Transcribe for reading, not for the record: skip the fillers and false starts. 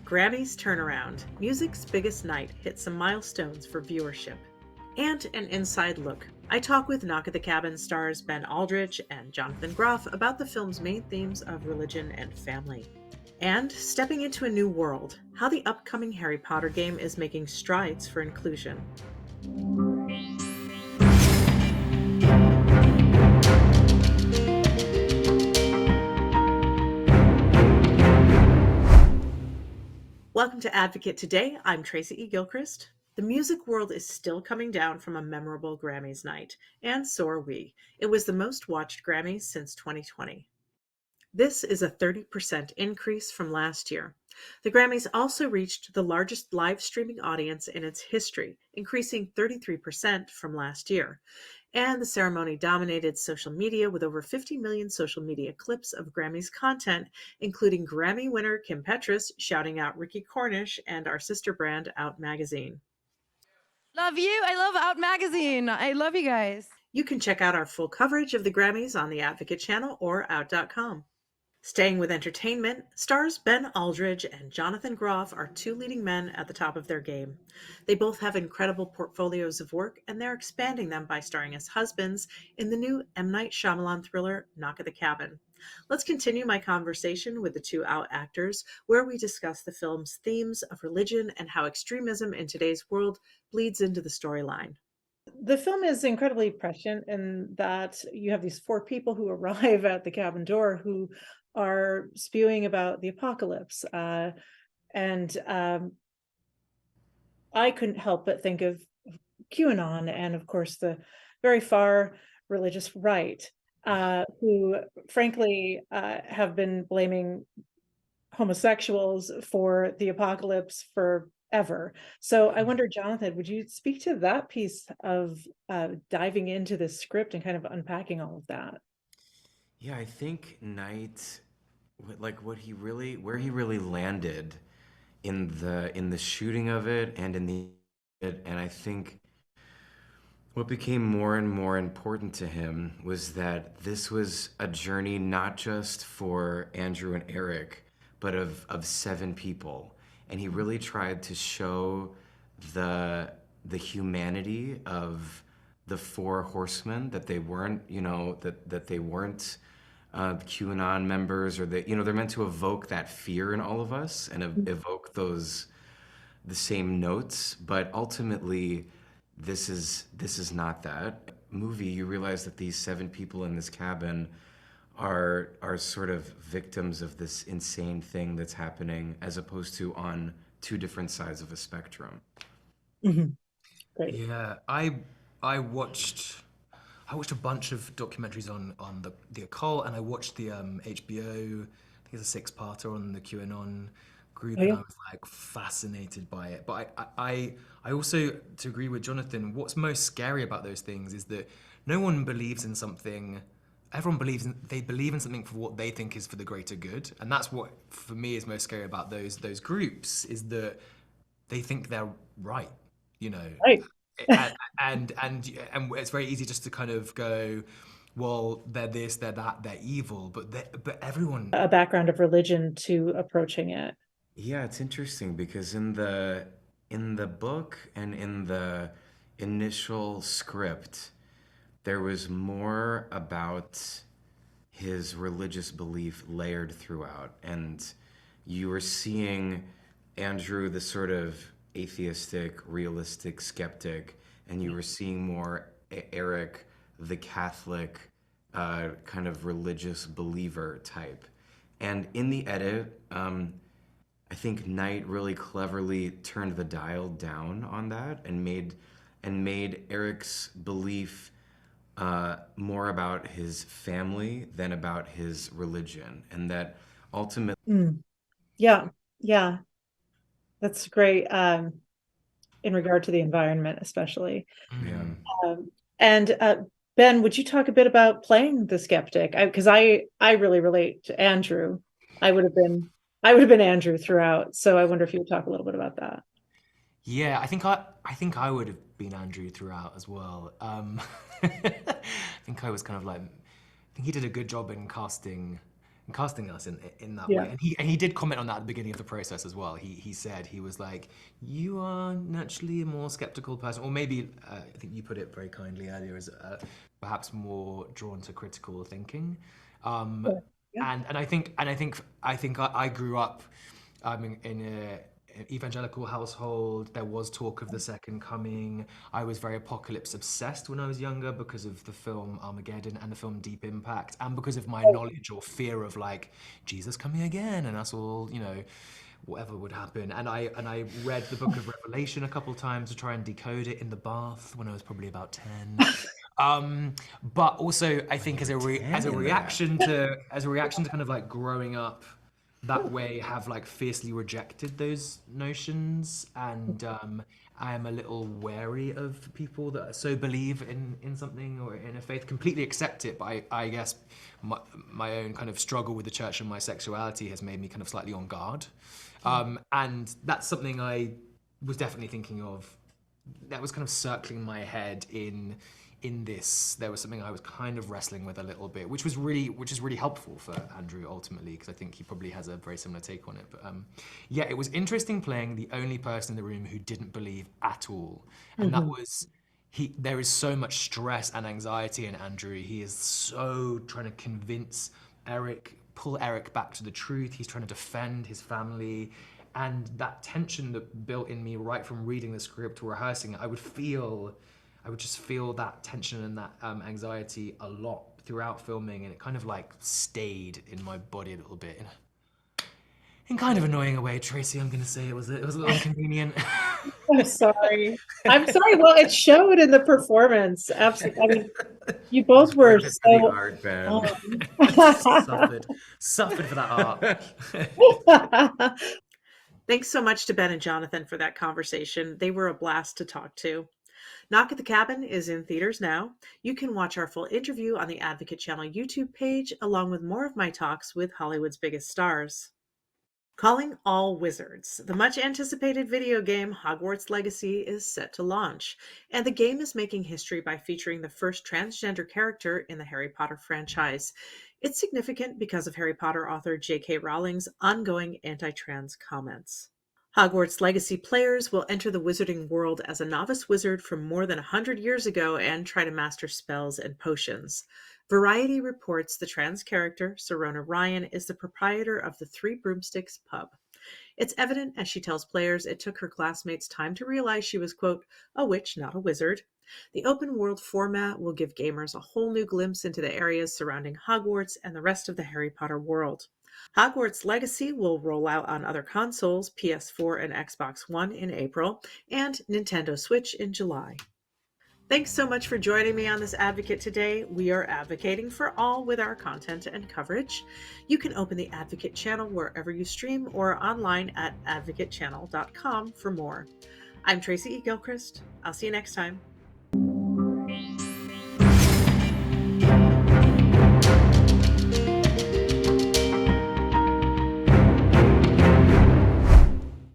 Grammys turnaround, music's biggest night hit some milestones for viewership. And an inside look. I talk with Knock at the Cabin stars Ben Aldridge and Jonathan Groff about the film's main themes of religion and family. And stepping into a new world, how the upcoming Harry Potter game is making strides for inclusion. Welcome to Advocate Today. I'm Tracy E. Gilchrist. The music world is still coming down from a memorable Grammys night, and so are we. It was the most watched Grammys since 2020. This is a 30% increase from last year. The Grammys also reached the largest live streaming audience in its history, increasing 33% from last year. And the ceremony dominated social media with over 50 million social media clips of Grammys content, including Grammy winner Kim Petras shouting out Ricky Cornish and our sister brand Out Magazine. Love you. I love Out Magazine. I love you guys. You can check out our full coverage of the Grammys on the Advocate channel or out.com. Staying with entertainment, stars Ben Aldridge and Jonathan Groff are two leading men at the top of their game. They both have incredible portfolios of work, and they're expanding them by starring as husbands in the new M. Night Shyamalan thriller, Knock at the Cabin. Let's continue my conversation with the two out actors, where we discuss the film's themes of religion and how extremism in today's world bleeds into the storyline. The film is incredibly prescient in that you have these four people who arrive at the cabin door who are spewing about the apocalypse. And I couldn't help but think of QAnon and, of course, the very far religious right, who, frankly, have been blaming homosexuals for the apocalypse forever. So I wonder, Jonathan, would you speak to that piece of diving into this script and kind of unpacking all of that? Yeah, I think Knight, like where he really landed in the shooting of it and and I think what became more and more important to him was that this was a journey not just for Andrew and Eric, but of seven people. And he really tried to show the humanity of the four horsemen, that they weren't, that they weren't QAnon members, or that, they're meant to evoke that fear in all of us and evoke the same notes. But ultimately, this is not that movie. You realize that these seven people in this cabin are sort of victims of this insane thing that's happening, as opposed to on two different sides of a spectrum. Mm-hmm. Great. Yeah, I watched a bunch of documentaries on the occult, and I watched the HBO, I think it's a six-parter on the QAnon group, and I was like fascinated by it. But I also, to agree with Jonathan, what's most scary about those things is that no one believes in something. Everyone they believe in something for what they think is for the greater good, and that's what for me is most scary about those groups, is that they think they're right, Right. and it's very easy just to kind of go, well, they're this, they're that, they're evil, but everyone A background of religion to approaching it. Yeah, it's interesting because in the book and in the initial script, there was more about his religious belief layered throughout, and you were seeing Andrew, the sort of atheistic, realistic skeptic, and you were seeing more Eric, the Catholic, kind of religious believer type. And in the edit, I think Knight really cleverly turned the dial down on that and made Eric's belief more about his family than about his religion, and that ultimately. Yeah, that's great. In regard to the environment, especially. Yeah. And Ben, would you talk a bit about playing the skeptic? Because I really relate to Andrew. I would have been Andrew throughout. So I wonder if you would talk a little bit about that. Yeah, I think I would have been Andrew throughout as well. I think I was kind of like, I think he did a good job in casting casting us in that Yeah. way. And he did comment on that at the beginning of the process as well. He said, he was like, you are naturally a more skeptical person, or maybe I think you put it very kindly earlier as perhaps more drawn to critical thinking. Yeah. And I think I grew up in a evangelical household. There was talk of the second coming. I was very apocalypse obsessed when I was younger because of the film Armageddon and the film Deep Impact, and because of my knowledge or fear of like Jesus coming again and us all, you know, whatever would happen. And I read the Book of Revelation a couple times to try and decode it in the bath when I was probably about 10. But also I think as a reaction to kind of like growing up that way, have like fiercely rejected those notions, and I am a little wary of people that so believe in something or in a faith, completely accept it, but I guess my own kind of struggle with the church and my sexuality has made me kind of slightly on guard. And that's something I was definitely thinking of, that was kind of circling my head in this. There was something I was kind of wrestling with a little bit, which is really helpful for Andrew ultimately, because I think he probably has a very similar take on it. But yeah, it was interesting playing the only person in the room who didn't believe at all, and that was there is so much stress and anxiety in Andrew. He is so trying to convince Eric, pull Eric back to the truth. He's trying to defend his family. And that tension that built in me right from reading the script to rehearsing it, I would just feel that tension and that anxiety a lot throughout filming, and it kind of like stayed in my body a little bit. In kind of annoying a way, Tracy, I'm gonna say it was a little inconvenient. I'm sorry. I'm sorry. Well, it showed in the performance. Absolutely. I mean, you both were For the so. art, Ben. Suffered for that art. Thanks so much to Ben and Jonathan for that conversation. They were a blast to talk to. Knock at the Cabin is in theaters now. You can watch our full interview on the Advocate Channel YouTube page, along with more of my talks with Hollywood's biggest stars. Calling all wizards. The much anticipated video game Hogwarts Legacy is set to launch, and the game is making history by featuring the first transgender character in the Harry Potter franchise. It's significant because of Harry Potter author J.K. Rowling's ongoing anti-trans comments. Hogwarts Legacy players will enter the wizarding world as a novice wizard from more than 100 years ago and try to master spells and potions. Variety reports the trans character, Serona Ryan, is the proprietor of the Three Broomsticks pub. It's evident as she tells players it took her classmates time to realize she was, quote, a witch, not a wizard. The open world format will give gamers a whole new glimpse into the areas surrounding Hogwarts and the rest of the Harry Potter world. Hogwarts Legacy will roll out on other consoles, PS4 and Xbox One in April, and Nintendo Switch in July. Thanks so much for joining me on this Advocate today. We are advocating for all with our content and coverage. You can open the Advocate channel wherever you stream or online at advocatechannel.com for more. I'm Tracy E. Gilchrist. I'll see you next time.